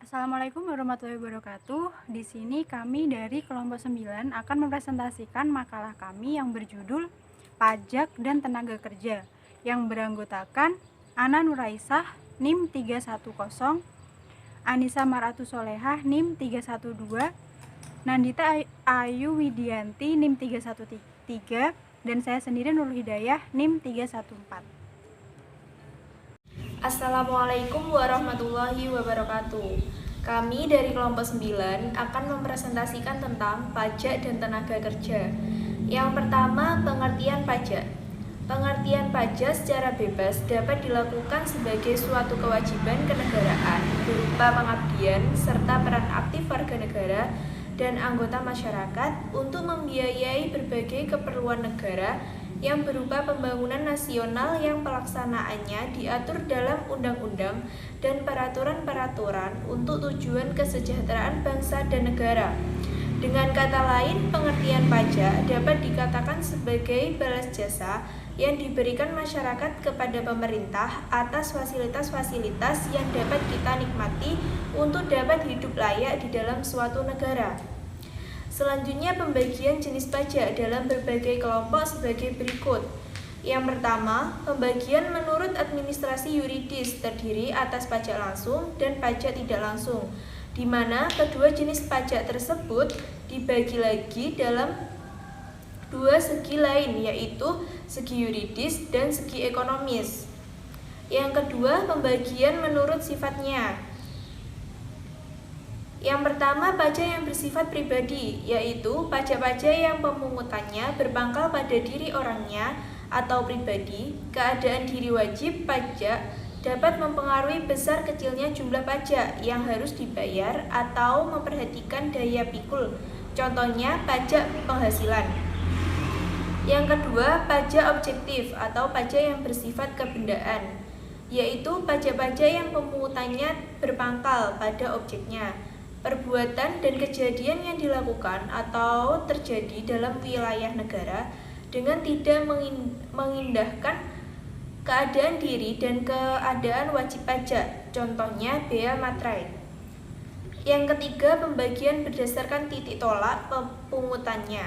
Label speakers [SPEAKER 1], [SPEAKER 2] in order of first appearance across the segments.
[SPEAKER 1] Assalamualaikum warahmatullahi wabarakatuh. Di sini kami dari kelompok 9 akan mempresentasikan makalah kami yang berjudul Pajak dan Tenaga Kerja yang beranggotakan Ana Nuraisah NIM 310, Anissa Maratu Solehah NIM 312, Nandita Ayu Widianti NIM 313, dan saya sendiri Nurul Hidayah NIM 314.
[SPEAKER 2] Assalamualaikum warahmatullahi wabarakatuh. Kami dari kelompok 9 akan mempresentasikan tentang pajak dan tenaga kerja. Yang pertama, pengertian pajak. Pengertian pajak secara bebas dapat dilakukan sebagai suatu kewajiban kenegaraan berupa pengabdian serta peran aktif warga negara dan anggota masyarakat untuk membiayai berbagai keperluan negara yang berupa pembangunan nasional yang pelaksanaannya diatur dalam undang-undang dan peraturan-peraturan untuk tujuan kesejahteraan bangsa dan negara. Dengan kata lain, pengertian pajak dapat dikatakan sebagai balas jasa yang diberikan masyarakat kepada pemerintah atas fasilitas-fasilitas yang dapat kita nikmati untuk dapat hidup layak di dalam suatu negara. Selanjutnya, pembagian jenis pajak dalam berbagai kelompok sebagai berikut. Yang pertama, pembagian menurut administrasi yuridis terdiri atas pajak langsung dan pajak tidak langsung, di mana kedua jenis pajak tersebut dibagi lagi dalam dua segi lain, yaitu segi yuridis dan segi ekonomis. Yang kedua, pembagian menurut sifatnya. Yang pertama, pajak yang bersifat pribadi, yaitu pajak-pajak yang pemungutannya berpangkal pada diri orangnya atau pribadi. Keadaan diri wajib pajak dapat mempengaruhi besar kecilnya jumlah pajak yang harus dibayar atau memperhatikan daya pikul. Contohnya, pajak penghasilan. Yang kedua, pajak objektif atau pajak yang bersifat kebendaan, yaitu pajak-pajak yang pemungutannya berpangkal pada objeknya, perbuatan dan kejadian yang dilakukan atau terjadi dalam wilayah negara dengan tidak mengindahkan keadaan diri dan keadaan wajib pajak, contohnya bea materai. Yang ketiga, pembagian berdasarkan titik tolak pemungutannya.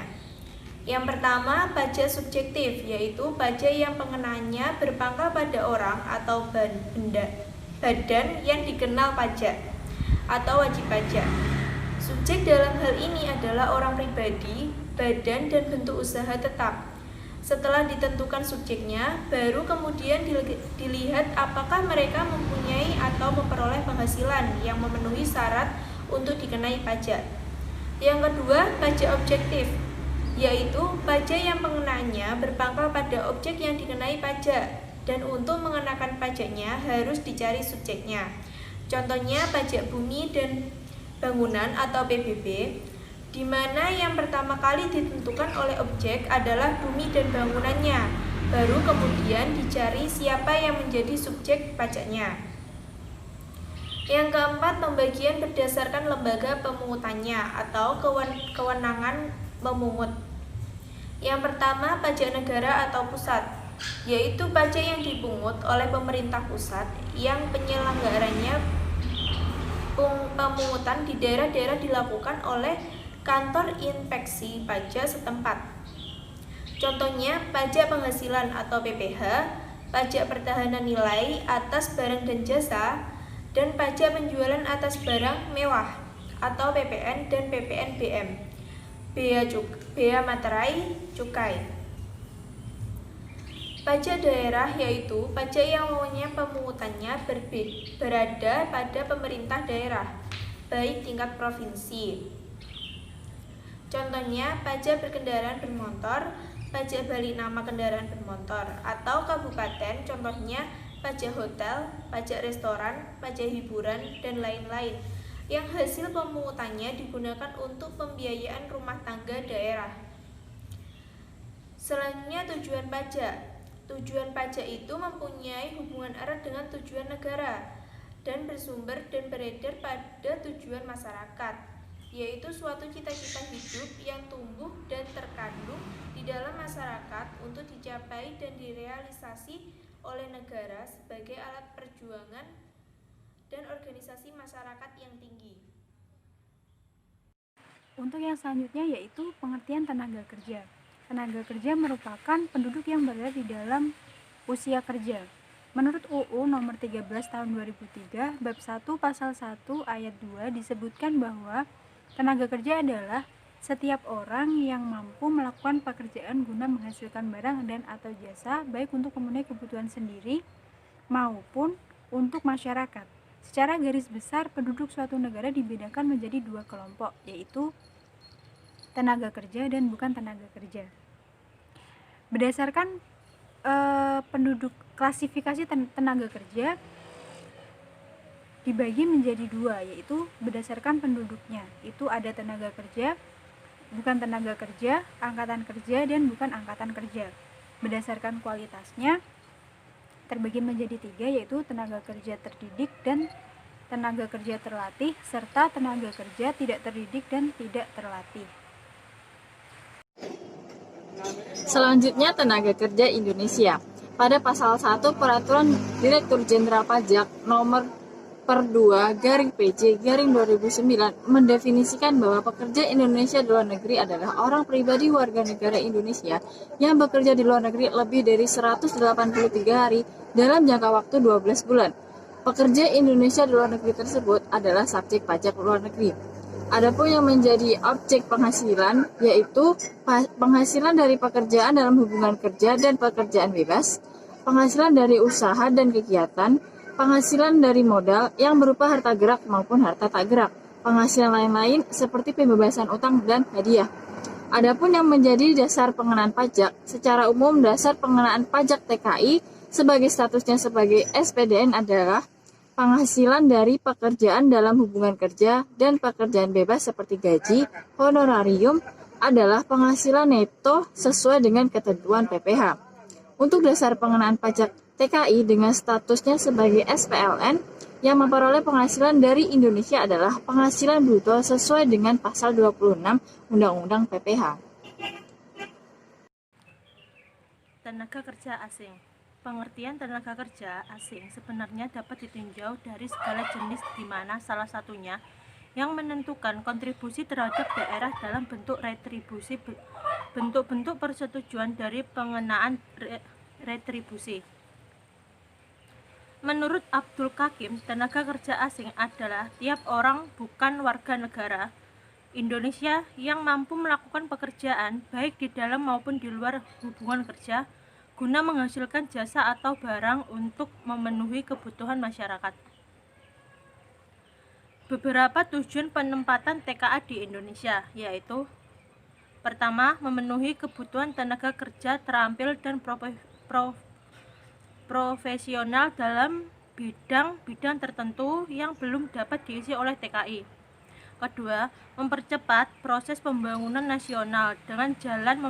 [SPEAKER 2] Yang pertama, pajak subjektif, yaitu pajak yang pengenanya berpangkal pada orang atau badan yang dikenal pajak atau wajib pajak. Subjek dalam hal ini adalah orang pribadi, badan, dan bentuk usaha tetap. Setelah ditentukan subjeknya, baru kemudian dilihat apakah mereka mempunyai atau memperoleh penghasilan yang memenuhi syarat untuk dikenai pajak. Yang kedua, pajak objektif, yaitu pajak yang pengenaannya berpangkal pada objek yang dikenai pajak, dan untuk mengenakan pajaknya harus dicari subjeknya. Contohnya pajak bumi dan bangunan atau PBB, di mana yang pertama kali ditentukan oleh objek adalah bumi dan bangunannya, baru kemudian dicari siapa yang menjadi subjek pajaknya. Yang keempat, pembagian berdasarkan lembaga pemungutannya atau kewenangan memungut. Yang pertama, pajak negara atau pusat, yaitu pajak yang dipungut oleh pemerintah pusat yang penyelenggaranya pemungutan di daerah-daerah dilakukan oleh kantor inspeksi pajak setempat. Contohnya pajak penghasilan atau PPh, pajak pertahanan nilai atas barang dan jasa, dan pajak penjualan atas barang mewah atau PPN dan PPNBM, bea materai, cukai. Pajak daerah yaitu pajak yang wewenang pemungutannya berada pada pemerintah daerah, baik tingkat provinsi. Contohnya pajak berkendaraan bermotor, pajak balik nama kendaraan bermotor, atau kabupaten, contohnya pajak hotel, pajak restoran, pajak hiburan, dan lain-lain, yang hasil pemungutannya digunakan untuk pembiayaan rumah tangga daerah. Selanjutnya, tujuan pajak. Tujuan pajak itu mempunyai hubungan erat dengan tujuan negara dan bersumber dan beredar pada tujuan masyarakat, yaitu suatu cita-cita hidup yang tumbuh dan terkandung di dalam masyarakat untuk dicapai dan direalisasi oleh negara sebagai alat perjuangan dan organisasi masyarakat yang tinggi.
[SPEAKER 1] Untuk yang selanjutnya yaitu pengertian tenaga kerja. Tenaga kerja merupakan penduduk yang berada di dalam usia kerja. Menurut UU nomor 13 tahun 2003, bab 1 pasal 1 ayat 2 disebutkan bahwa tenaga kerja adalah setiap orang yang mampu melakukan pekerjaan guna menghasilkan barang dan atau jasa baik untuk memenuhi kebutuhan sendiri maupun untuk masyarakat. Secara garis besar, penduduk suatu negara dibedakan menjadi dua kelompok, yaitu tenaga kerja dan bukan tenaga kerja. Berdasarkan penduduk klasifikasi tenaga kerja dibagi menjadi dua, yaitu berdasarkan penduduknya. Itu ada tenaga kerja, bukan tenaga kerja, angkatan kerja, dan bukan angkatan kerja. Berdasarkan kualitasnya terbagi menjadi tiga, yaitu tenaga kerja terdidik dan tenaga kerja terlatih, serta tenaga kerja tidak terdidik dan tidak terlatih.
[SPEAKER 3] Selanjutnya, tenaga kerja Indonesia. Pada pasal 1 Peraturan Direktur Jenderal Pajak nomor per 2/PJ/2009 mendefinisikan bahwa pekerja Indonesia di luar negeri adalah orang pribadi warga negara Indonesia yang bekerja di luar negeri lebih dari 183 hari dalam jangka waktu 12 bulan. Pekerja Indonesia di luar negeri tersebut adalah subjek pajak luar negeri. Adapun yang menjadi objek penghasilan yaitu penghasilan dari pekerjaan dalam hubungan kerja dan pekerjaan bebas, penghasilan dari usaha dan kegiatan, penghasilan dari modal yang berupa harta gerak maupun harta tak gerak, penghasilan lain-lain seperti pembebasan utang dan hadiah. Adapun yang menjadi dasar pengenaan pajak, secara umum dasar pengenaan pajak TKI sebagai statusnya sebagai SPDN adalah penghasilan dari pekerjaan dalam hubungan kerja dan pekerjaan bebas seperti gaji, honorarium adalah penghasilan neto sesuai dengan ketentuan PPh. Untuk dasar pengenaan pajak TKI dengan statusnya sebagai SPLN yang memperoleh penghasilan dari Indonesia adalah penghasilan bruto sesuai dengan pasal 26 Undang-Undang PPh.
[SPEAKER 4] Tenaga kerja asing. Pengertian tenaga kerja asing sebenarnya dapat ditinjau dari segala jenis di mana salah satunya yang menentukan kontribusi terhadap daerah dalam bentuk retribusi, bentuk-bentuk persetujuan dari pengenaan retribusi. Menurut Abdul Kakim, tenaga kerja asing adalah tiap orang bukan warga negara Indonesia yang mampu melakukan pekerjaan baik di dalam maupun di luar hubungan kerja guna menghasilkan jasa atau barang untuk memenuhi kebutuhan masyarakat. Beberapa tujuan penempatan TKA di Indonesia yaitu: pertama, memenuhi kebutuhan tenaga kerja terampil dan profesional dalam bidang-bidang tertentu yang belum dapat diisi oleh TKI. Kedua, mempercepat proses pembangunan nasional dengan jalan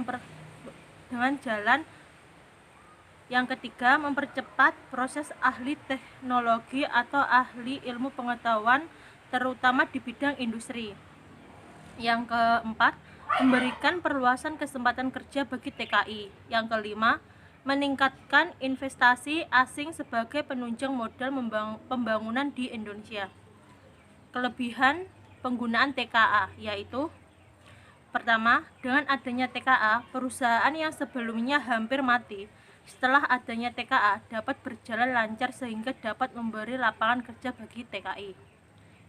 [SPEAKER 4] Yang ketiga, mempercepat proses ahli teknologi atau ahli ilmu pengetahuan terutama di bidang industri. Yang keempat, memberikan perluasan kesempatan kerja bagi TKI. Yang kelima, meningkatkan investasi asing sebagai penunjang modal pembangunan di Indonesia. Kelebihan penggunaan TKA yaitu: pertama, dengan adanya TKA, perusahaan yang sebelumnya hampir mati setelah adanya TKA dapat berjalan lancar sehingga dapat memberi lapangan kerja bagi TKI.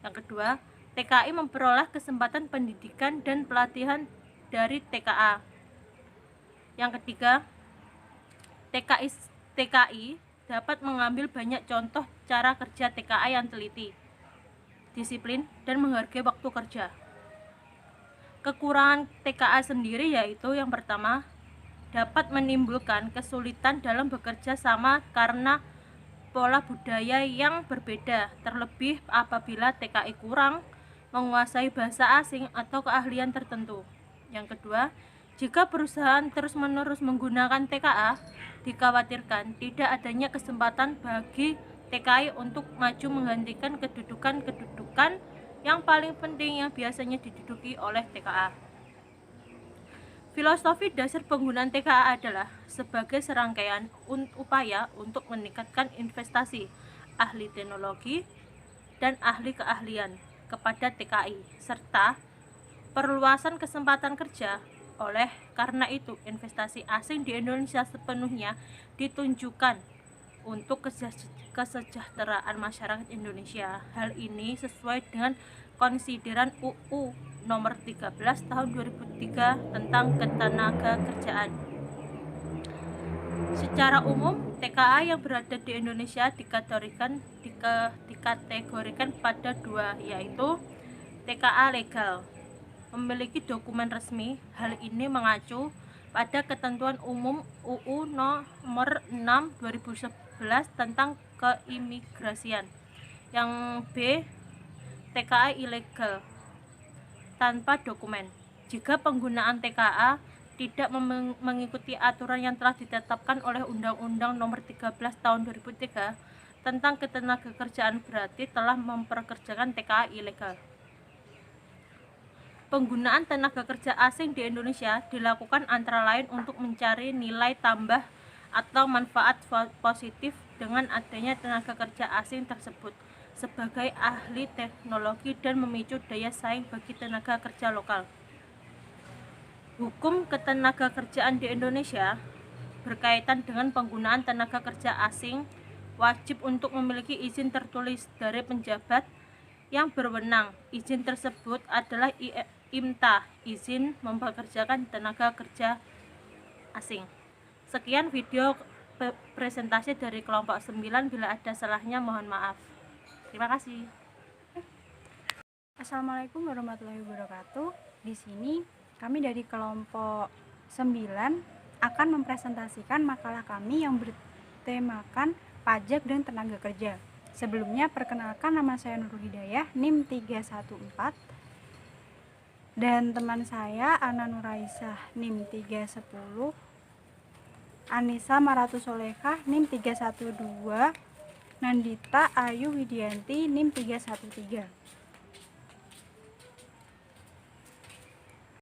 [SPEAKER 4] Yang kedua, TKI memperoleh kesempatan pendidikan dan pelatihan dari TKA. Yang ketiga, TKI dapat mengambil banyak contoh cara kerja TKA yang teliti, disiplin, dan menghargai waktu kerja. Kekurangan TKA sendiri yaitu: yang pertama, dapat menimbulkan kesulitan dalam bekerja sama karena pola budaya yang berbeda, terlebih apabila TKI kurang menguasai bahasa asing atau keahlian tertentu. Yang kedua, jika perusahaan terus-menerus menggunakan TKA, dikhawatirkan tidak adanya kesempatan bagi TKI untuk maju menggantikan kedudukan-kedudukan yang paling penting yang biasanya diduduki oleh TKA. Filosofi dasar penggunaan TKA adalah sebagai serangkaian upaya untuk meningkatkan investasi ahli teknologi, dan ahli keahlian kepada TKI, serta perluasan kesempatan kerja. Oleh karena itu, investasi asing di Indonesia sepenuhnya ditunjukkan untuk kesejahteraan masyarakat Indonesia. Hal ini sesuai dengan konsideran UU nomor 13 tahun 2003 tentang ketenagakerjaan. Secara umum, TKA yang berada di Indonesia dikategorikan pada dua, yaitu TKA legal, memiliki dokumen resmi. Hal ini mengacu pada ketentuan umum UU nomor 6 2011 tentang keimigrasian. Yang B, TKA ilegal tanpa dokumen. Jika penggunaan TKA tidak mengikuti aturan yang telah ditetapkan oleh Undang-Undang Nomor 13 Tahun 2003 tentang ketenagakerjaan, berarti telah memperkerjakan TKA ilegal. Penggunaan tenaga kerja asing di Indonesia dilakukan antara lain untuk mencari nilai tambah atau manfaat positif dengan adanya tenaga kerja asing tersebut sebagai ahli teknologi dan memicu daya saing bagi tenaga kerja lokal. Hukum ketenagakerjaan di Indonesia berkaitan dengan penggunaan tenaga kerja asing wajib untuk memiliki izin tertulis dari penjabat yang berwenang. Izin tersebut adalah IMTA, izin mempekerjakan tenaga kerja asing. Sekian video presentasi dari kelompok 9, bila ada salahnya mohon maaf. Terima kasih.
[SPEAKER 1] Assalamualaikum warahmatullahi wabarakatuh. Di sini kami dari kelompok 9 akan mempresentasikan makalah kami yang bertemakan pajak dan tenaga kerja. Sebelumnya perkenalkan, nama saya Nurul Hidayah, NIM 314, dan teman saya Ana Nuraisah, NIM 310, Anissa Maratu Solekah, NIM 312, Nandita Ayu Widianti, NIM 313.